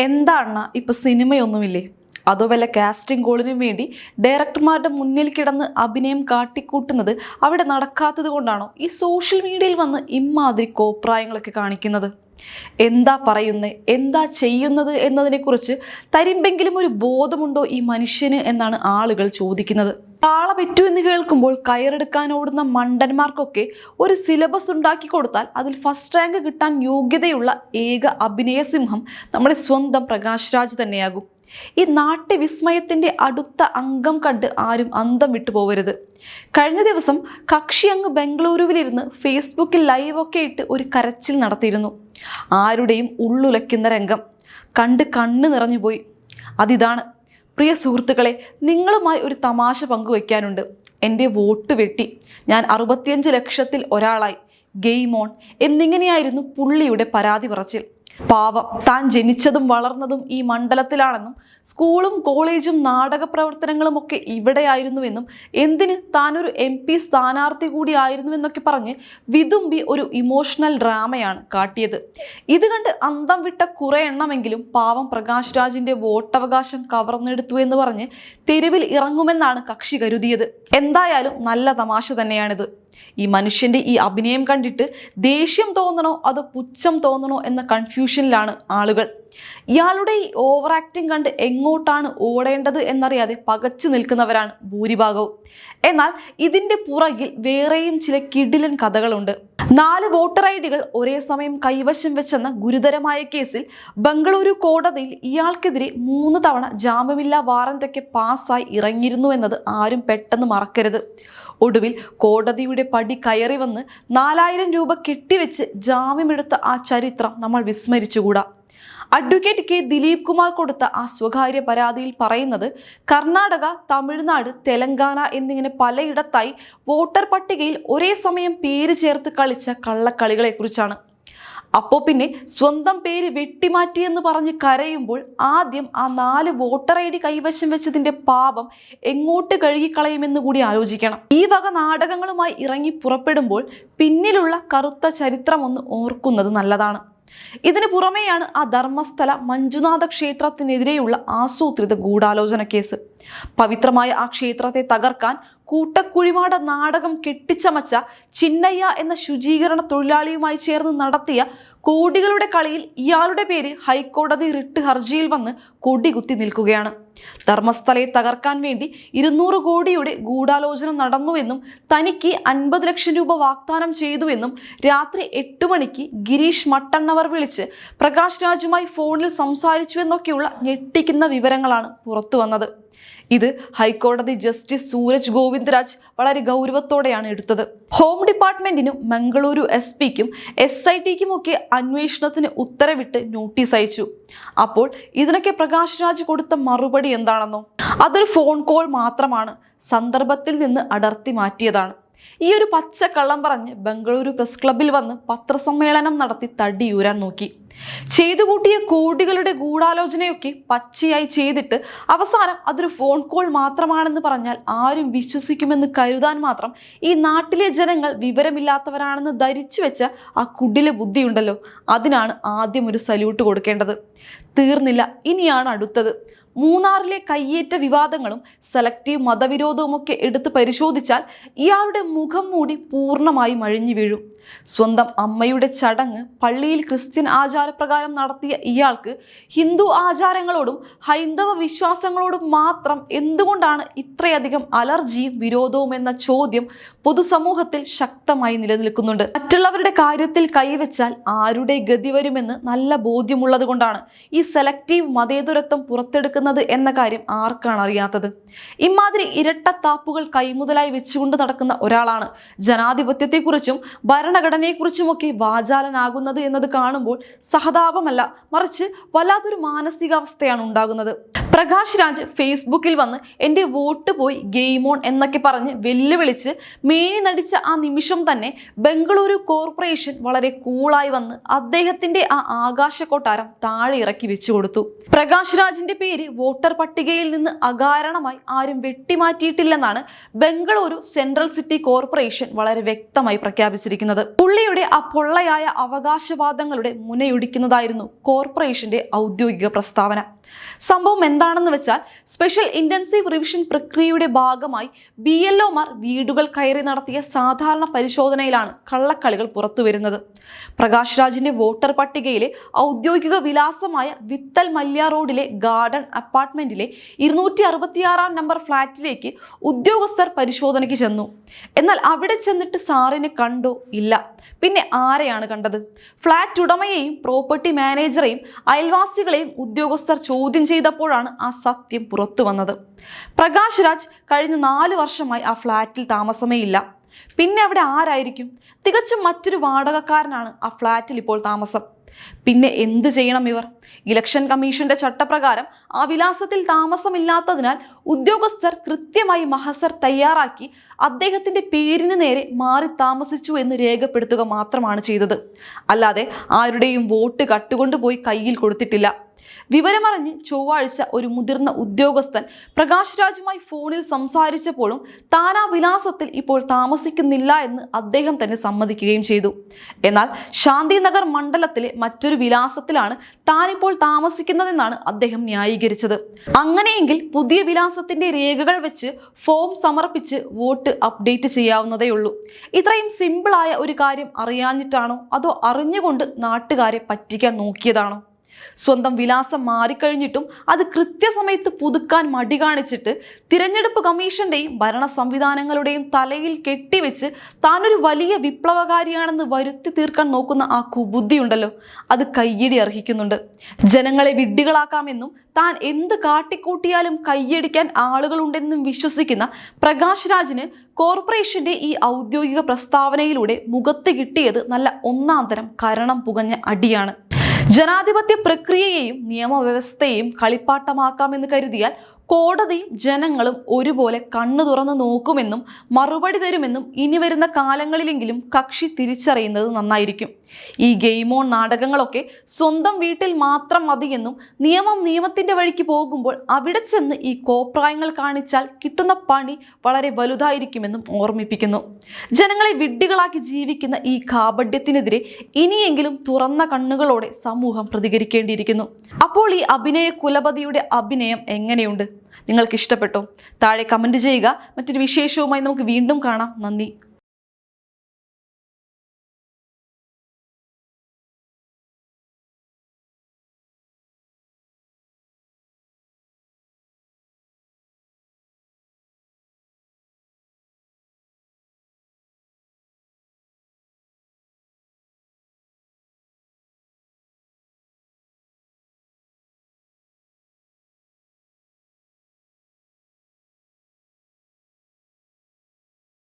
എന്താണ് ഇപ്പൊ സിനിമയൊന്നുമില്ലേ? അതോ വല്ല കാസ്റ്റിംഗ് കോളിനും വേണ്ടി ഡയറക്ടർമാരുടെ മുന്നിൽ കിടന്ന് അഭിനയം കാട്ടിക്കൂട്ടുന്നത് അവിടെ നടക്കാത്തത് കൊണ്ടാണോ ഈ സോഷ്യൽ മീഡിയയിൽ വന്ന് ഇമ്മാതിരി കോപ്രായങ്ങളൊക്കെ കാണിക്കുന്നത്? എന്താ പറയുന്നത്, എന്താ ചെയ്യുന്നത് എന്നതിനെക്കുറിച്ച് തരിമ്പെങ്കിലും ഒരു ബോധമുണ്ടോ ഈ മനുഷ്യന് എന്നാണ് ആളുകൾ ചോദിക്കുന്നത്. താള പെറ്റു എന്ന് കേൾക്കുമ്പോൾ കയറെടുക്കാൻ ഓടുന്ന മണ്ടന്മാർക്കൊക്കെ ഒരു സിലബസ് ഉണ്ടാക്കി കൊടുത്താൽ അതിൽ ഫസ്റ്റ് റാങ്ക് കിട്ടാൻ യോഗ്യതയുള്ള ഏക അഭിനയ സിംഹം നമ്മുടെ സ്വന്തം പ്രകാശ് രാജ് തന്നെയാകും. ഈ നാട്യവിസ്മയത്തിന്റെ അടുത്ത അംഗം കണ്ട് ആരും അന്തം വിട്ടു പോവരുത്. കഴിഞ്ഞ ദിവസം കക്ഷി അങ്ങ് ബംഗളൂരുവിലിരുന്ന് ഫേസ്ബുക്കിൽ ലൈവൊക്കെ ഇട്ട് ഒരു കരച്ചിൽ നടത്തിയിരുന്നു. ആരുടെയും ഉള്ളുലയ്ക്കുന്ന രംഗം കണ്ട് കണ്ണ് നിറഞ്ഞുപോയി. അതിതാണ്, പ്രിയ സുഹൃത്തുക്കളെ, നിങ്ങളുമായി ഒരു തമാശ പങ്കുവയ്ക്കാനുണ്ട്. എൻ്റെ വോട്ട് വെട്ടി, ഞാൻ 65 ലക്ഷത്തിൽ ഒരാളായി, ഗെയിം ഓൺ എന്നിങ്ങനെയായിരുന്നു പുള്ളിയുടെ പരാതി പറച്ചിൽ. പാവം, താൻ ജനിച്ചതും വളർന്നതും ഈ മണ്ഡലത്തിലാണെന്നും സ്കൂളും കോളേജും നാടക പ്രവർത്തനങ്ങളും ഒക്കെ ഇവിടെയായിരുന്നുവെന്നും എന്തിന് താനൊരു MP സ്ഥാനാർത്ഥി കൂടി ആയിരുന്നുവെന്നൊക്കെ പറഞ്ഞ് വിതുമ്പി ഒരു ഇമോഷണൽ ഡ്രാമയാണ് കാട്ടിയത്. ഇത് കണ്ട് അന്തം വിട്ട കുറെ എണ്ണമെങ്കിലും പാവം പ്രകാശ് രാജിന്റെ വോട്ടവകാശം കവർന്നെടുത്തു എന്ന് പറഞ്ഞ് തെരുവിൽ ഇറങ്ങുമെന്നാണ് കക്ഷി കരുതിയത്. എന്തായാലും നല്ല തമാശ തന്നെയാണിത്. ഈ മനുഷ്യന്റെ ഈ അഭിനയം കണ്ടിട്ട് ദേഷ്യം തോന്നണോ അതോ പുച്ഛം തോന്നണോ എന്ന കൺഫ്യൂഷനിലാണ് ആളുകൾ. ഇയാളുടെ ഈ ഓവർ ആക്ടിങ് കണ്ട് എങ്ങോട്ടാണ് ഓടേണ്ടത് എന്നറിയാതെ പകച്ചു നിൽക്കുന്നവരാണ് ഭൂരിഭാഗവും. എന്നാൽ ഇതിന്റെ പുറകിൽ വേറെയും ചില കിടിലൻ കഥകളുണ്ട്. 4 വോട്ടർ ഐഡികൾ ഒരേ സമയം കൈവശം വെച്ചെന്ന ഗുരുതരമായ കേസിൽ ബംഗളൂരു കോടതിയിൽ ഇയാൾക്കെതിരെ 3 തവണ ജാമ്യമില്ലാ വാറന്റൊക്കെ പാസ്സായി ഇറങ്ങിയിരുന്നു എന്നത് ആരും പെട്ടെന്ന് മറക്കരുത്. ഒടുവിൽ കോടതിയുടെ പടി കയറി വന്ന് 4000 രൂപ കെട്ടിവെച്ച് ജാമ്യമെടുത്ത ആ ചരിത്രം നമ്മൾ വിസ്മരിച്ചുകൂടാ. Advocate K. ദിലീപ് കുമാർ കൊടുത്ത ആ സ്വകാര്യ പരാതിയിൽ പറയുന്നത് കർണാടക, തമിഴ്നാട്, തെലങ്കാന എന്നിങ്ങനെ പലയിടത്തായി വോട്ടർ പട്ടികയിൽ ഒരേ സമയം പേര് ചേർത്ത് കളിച്ച കള്ളക്കളികളെ കുറിച്ചാണ്. അപ്പോൾ പിന്നെ സ്വന്തം പേര് വെട്ടിമാറ്റിയെന്ന് പറഞ്ഞ് കരയുമ്പോൾ ആദ്യം ആ 4 വോട്ടർ ID കൈവശം വെച്ചതിന്റെ പാപം എങ്ങോട്ട് കഴുകിക്കളയുമെന്ന് കൂടി ആലോചിക്കണം. ഈ വക നാടകങ്ങളുമായി ഇറങ്ങി പുറപ്പെടുമ്പോൾ പിന്നിലുള്ള കറുത്ത ചരിത്രം ഒന്ന് ഓർക്കുന്നത് നല്ലതാണ്. ഇതിനു പുറമെയാണ് ആ ധർമ്മസ്ഥല മഞ്ജുനാഥ ക്ഷേത്രത്തിനെതിരെയുള്ള ആസൂത്രിത ഗൂഢാലോചന കേസ്. പവിത്രമായ ആ ക്ഷേത്രത്തെ തകർക്കാൻ കൂട്ടക്കുഴിമാട നാടകം കെട്ടിച്ചമച്ച ചിന്നയ്യ എന്ന ശുചീകരണ തൊഴിലാളിയുമായി ചേർന്ന് നടത്തിയ കോടികളുടെ കളിയിൽ ഇയാളുടെ പേര് ഹൈക്കോടതി റിട്ട് ഹർജിയിൽ വന്ന് കൊടികുത്തി നിൽക്കുകയാണ്. ധർമ്മസ്ഥലയെ തകർക്കാൻ വേണ്ടി 200 കോടിയുടെ ഗൂഢാലോചന നടന്നുവെന്നും തനിക്ക് 50 ലക്ഷം രൂപ വാഗ്ദാനം ചെയ്തുവെന്നും രാത്രി 8 മണിക്ക് ഗിരീഷ് മട്ടണ്ണവർ വിളിച്ച് പ്രകാശ് രാജുമായി ഫോണിൽ സംസാരിച്ചുവെന്നൊക്കെയുള്ള ഞെട്ടിക്കുന്ന വിവരങ്ങളാണ് പുറത്തു വന്നത്. ഇത് ഹൈക്കോടതി ജസ്റ്റിസ് സൂരജ് ഗോവിന്ദരാജ് വളരെ ഗൗരവത്തോടെയാണ് എടുത്തത്. ഹോം ഡിപ്പാർട്ട്മെന്റിനും മംഗളൂരു SP-ക്കും SIT-ക്കും ഒക്കെ അന്വേഷണത്തിന് ഉത്തരവിട്ട് നോട്ടീസ് അയച്ചു. അപ്പോൾ ഇതിനൊക്കെ പ്രകാശ് രാജ് കൊടുത്ത മറുപടി എന്താണെന്നോ? അതൊരു ഫോൺ കോൾ മാത്രമാണ്, സന്ദർഭത്തിൽ നിന്ന് അടർത്തി മാറ്റിയതാണ്. ഈ ഒരു പച്ചക്കള്ളം പറഞ്ഞ് ബംഗളൂരു പ്രസ് ക്ലബിൽ വന്ന് പത്രസമ്മേളനം നടത്തി തടിയൂരാൻ നോക്കി. ചെയ്തു കൂട്ടിയ കോടികളുടെ ഗൂഢാലോചനയൊക്കെ പച്ചയായി ചെയ്തിട്ട് അവസാനം അതൊരു ഫോൺ കോൾ മാത്രമാണെന്ന് പറഞ്ഞാൽ ആരും വിശ്വസിക്കുമെന്ന് കരുതാൻ മാത്രം ഈ നാട്ടിലെ ജനങ്ങൾ വിവരമില്ലാത്തവരാണെന്ന് ധരിച്ചു വെച്ച ആ കുടില ബുദ്ധിയുണ്ടല്ലോ, അതിനാണ് ആദ്യം ഒരു സല്യൂട്ട് കൊടുക്കേണ്ടത്. തീർന്നില്ല, ഇനിയാണ് അടുത്തത്. മൂന്നാറിലെ കയ്യേറ്റ വിവാദങ്ങളും സെലക്റ്റീവ് മതവിരോധവും ഒക്കെ എടുത്ത് പരിശോധിച്ചാൽ ഇയാളുടെ മുഖം മൂടി പൂർണ്ണമായും അഴിഞ്ഞു വീഴും. സ്വന്തം അമ്മയുടെ ചടങ്ങ് പള്ളിയിൽ ക്രിസ്ത്യൻ ആചാരപ്രകാരം നടത്തിയ ഇയാൾക്ക് ഹിന്ദു ആചാരങ്ങളോടും ഹൈന്ദവ വിശ്വാസങ്ങളോടും മാത്രം എന്തുകൊണ്ടാണ് ഇത്രയധികം അലർജിയും വിരോധവും എന്ന ചോദ്യം പൊതുസമൂഹത്തിൽ ശക്തമായി നിലനിൽക്കുന്നുണ്ട്. മറ്റുള്ളവരുടെ കാര്യത്തിൽ കൈവച്ചാൽ ആരുടെ ഗതി വരുമെന്ന് നല്ല ബോധ്യമുള്ളത് കൊണ്ടാണ് ഈ സെലക്റ്റീവ് മതേതരത്വം പുറത്തെടുക്കുന്നത് എന്ന കാര്യം ആർക്കാണ് അറിയാത്തത്? ഇമാതിരി ഇരട്ടത്താപ്പുകൾ കൈമുതലായി വെച്ചുകൊണ്ട് നടക്കുന്ന ഒരാളാണ് ജനാധിപത്യത്തെക്കുറിച്ചും ഭരണഘടനയെക്കുറിച്ചുമൊക്കെ വാചാലനാകുന്നത് എന്നത് കാണുമ്പോൾ സഹതാപമല്ല, മറിച്ച് വല്ലാത്തൊരു മാനസികാവസ്ഥയാണ് ഉണ്ടാകുന്നത്. പ്രകാശ് രാജ് ഫേസ്ബുക്കിൽ വന്ന് എൻ്റെ വോട്ട് പോയി ഗെയിം ഓൺ എന്നൊക്കെ പറഞ്ഞ് വെല്ലുവിളിച്ച് മേനി നടിച്ച ആ നിമിഷം തന്നെ ബംഗളൂരു കോർപ്പറേഷൻ വളരെ കൂളായി വന്ന് അദ്ദേഹത്തിന്റെ ആ ആകാശ കൊട്ടാരം താഴെ ഇറക്കി വെച്ചു കൊടുത്തു. പ്രകാശ് രാജിന്റെ പേര് വോട്ടർ പട്ടികയിൽ നിന്ന് അകാരണമായി ആരും വെട്ടിമാറ്റിയിട്ടില്ലെന്നാണ് ബംഗളൂരു സെൻട്രൽ സിറ്റി കോർപ്പറേഷൻ വളരെ വ്യക്തമായി പ്രഖ്യാപിച്ചിരിക്കുന്നത്. പുള്ളിയുടെ ആ പൊള്ളയായ അവകാശവാദങ്ങളുടെ മുനയൊടിക്കുന്നതായിരുന്നു കോർപ്പറേഷന്റെ ഔദ്യോഗിക പ്രസ്താവന. സംഭവം എന്താണെന്ന് വെച്ചാൽ സ്പെഷ്യൽ ഇന്റൻസീവ് റിവിഷൻ പ്രക്രിയയുടെ ഭാഗമായി BLOമാർ വീടുകൾ കയറി നടത്തിയ സാധാരണ പരിശോധനയിലാണ് കള്ളക്കളികൾ പുറത്തുവരുന്നത്. പ്രകാശ് രാജിന്റെ വോട്ടർ പട്ടികയിലെ ഔദ്യോഗിക വിലാസമായ വിത്തൽ മല്യ റോഡിലെ ഗാർഡൻ അപ്പാർട്ട്മെന്റിലെ 266 നമ്പർ ഫ്ളാറ്റിലേക്ക് ഉദ്യോഗസ്ഥർ പരിശോധനയ്ക്ക് ചെന്നു. എന്നാൽ അവിടെ ചെന്നിട്ട് സാറിനെ കണ്ടോ? ഇല്ല. പിന്നെ ആരെയാണ് കണ്ടത്? ഫ്ളാറ്റ് ഉടമയെയും പ്രോപ്പർട്ടി മാനേജറെയും അയൽവാസികളെയും ഉദ്യോഗസ്ഥർ ചോദ്യം ചെയ്തപ്പോഴാണ് ആ സത്യം പുറത്തു വന്നത്. പ്രകാശ് രാജ് കഴിഞ്ഞ 4 വർഷമായി ആ ഫ്ളാറ്റിൽ താമസമേ ഇല്ല. പിന്നെ അവിടെ ആരായിരിക്കും? തികച്ചും മറ്റൊരു വാടകക്കാരനാണ് ആ ഫ്ളാറ്റിൽ ഇപ്പോൾ താമസം. പിന്നെ എന്ത് ചെയ്യണം ഇവർ? ഇലക്ഷൻ കമ്മീഷന്റെ ചട്ടപ്രകാരം ആ വിലാസത്തിൽ താമസമില്ലാത്തതിനാൽ ഉദ്യോഗസ്ഥർ കൃത്യമായി മഹസർ തയ്യാറാക്കി അദ്ദേഹത്തിന്റെ പേരിന് നേരെ മാറി താമസിച്ചു എന്ന് രേഖപ്പെടുത്തുക മാത്രമാണ് ചെയ്തത്. അല്ലാതെ ആരുടെയും വോട്ട് കട്ടുകൊണ്ടുപോയി കയ്യിൽ കൊടുത്തിട്ടില്ല. വിവരമറിഞ്ഞ് ചൊവ്വാഴ്ച ഒരു മുതിർന്ന ഉദ്യോഗസ്ഥൻ പ്രകാശ് രാജുമായി ഫോണിൽ സംസാരിച്ചപ്പോഴും താൻ ആ വിലാസത്തിൽ ഇപ്പോൾ താമസിക്കുന്നില്ല എന്ന് അദ്ദേഹം തന്നെ സമ്മതിക്കുകയും ചെയ്തു. എന്നാൽ ശാന്തിനഗർ മണ്ഡലത്തിലെ മറ്റൊരു വിലാസത്തിലാണ് താനിപ്പോൾ താമസിക്കുന്നതെന്നാണ് അദ്ദേഹം ന്യായീകരിച്ചത്. അങ്ങനെയെങ്കിൽ പുതിയ വിലാസത്തിന്റെ രേഖകൾ വെച്ച് ഫോം സമർപ്പിച്ച് വോട്ട് അപ്ഡേറ്റ് ചെയ്യാവുന്നതേ ഉള്ളൂ. ഇത്രയും സിമ്പിളായ ഒരു കാര്യം അറിയാഞ്ഞിട്ടാണോ അതോ അറിഞ്ഞുകൊണ്ട് നാട്ടുകാരെ പറ്റിക്കാൻ നോക്കിയതാണോ? സ്വന്തം വിലാസം മാറിക്കഴിഞ്ഞിട്ടും അത് കൃത്യസമയത്ത് പുതുക്കാൻ മടി കാണിച്ചിട്ട് തിരഞ്ഞെടുപ്പ് കമ്മീഷന്റെയും ഭരണ സംവിധാനങ്ങളുടെയും തലയിൽ കെട്ടിവെച്ച് താനൊരു വലിയ വിപ്ലവകാരിയാണെന്ന് വരുത്തി തീർക്കാൻ നോക്കുന്ന ആ കുബുദ്ധിയുണ്ടല്ലോ, അത് കയ്യടി അർഹിക്കുന്നുണ്ട്. ജനങ്ങളെ വിഡ്ഢികളാക്കാമെന്നും താൻ എന്ത് കാട്ടിക്കൂട്ടിയാലും കയ്യടിക്കാൻ ആളുകളുണ്ടെന്നും വിശ്വസിക്കുന്ന പ്രകാശ് രാജിന് കോർപ്പറേഷന്റെ ഈ ഔദ്യോഗിക പ്രസ്താവനയിലൂടെ മുഖത്ത് കിട്ടിയത് നല്ല ഒന്നാം തരം കരണം പുകഞ്ഞ അടിയാണ്. ജനാധിപത്യ പ്രക്രിയയെയും നിയമവ്യവസ്ഥയെയും കളിപ്പാട്ടമാക്കാമെന്ന് കരുതിയാൽ കോടതിയും ജനങ്ങളും ഒരുപോലെ കണ്ണു തുറന്ന് നോക്കുമെന്നും മറുപടി തരുമെന്നും ഇനി വരുന്ന കാലങ്ങളിലെങ്കിലും കക്ഷി തിരിച്ചറിയുന്നത് നന്നായിരിക്കും. ഈ ഗെയിം ഓൺ നാടകങ്ങളൊക്കെ സ്വന്തം വീട്ടിൽ മാത്രം മതിയെന്നും നിയമം നിയമത്തിന്റെ വഴിക്ക് പോകുമ്പോൾ അവിടെ ചെന്ന് ഈ കോപ്രായങ്ങൾ കാണിച്ചാൽ കിട്ടുന്ന പണി വളരെ വലുതായിരിക്കുമെന്നും ഓർമ്മിപ്പിക്കുന്നു. ജനങ്ങളെ വിഡ്ഢികളാക്കി ജീവിക്കുന്ന ഈ കാപഢ്യത്തിനെതിരെ ഇനിയെങ്കിലും തുറന്ന കണ്ണുകളോടെ സമൂഹം പ്രതികരിക്കേണ്ടിയിരിക്കുന്നു. അപ്പോൾ ഈ അഭിനയ കുലപതിയുടെ അഭിനയം എങ്ങനെയുണ്ട്? നിങ്ങൾക്ക് ഇഷ്ടപ്പെട്ടോ? താഴെ കമന്റ് ചെയ്യുക. മറ്റൊരു വിശേഷവുമായി നമുക്ക് വീണ്ടും കാണാം. നന്ദി.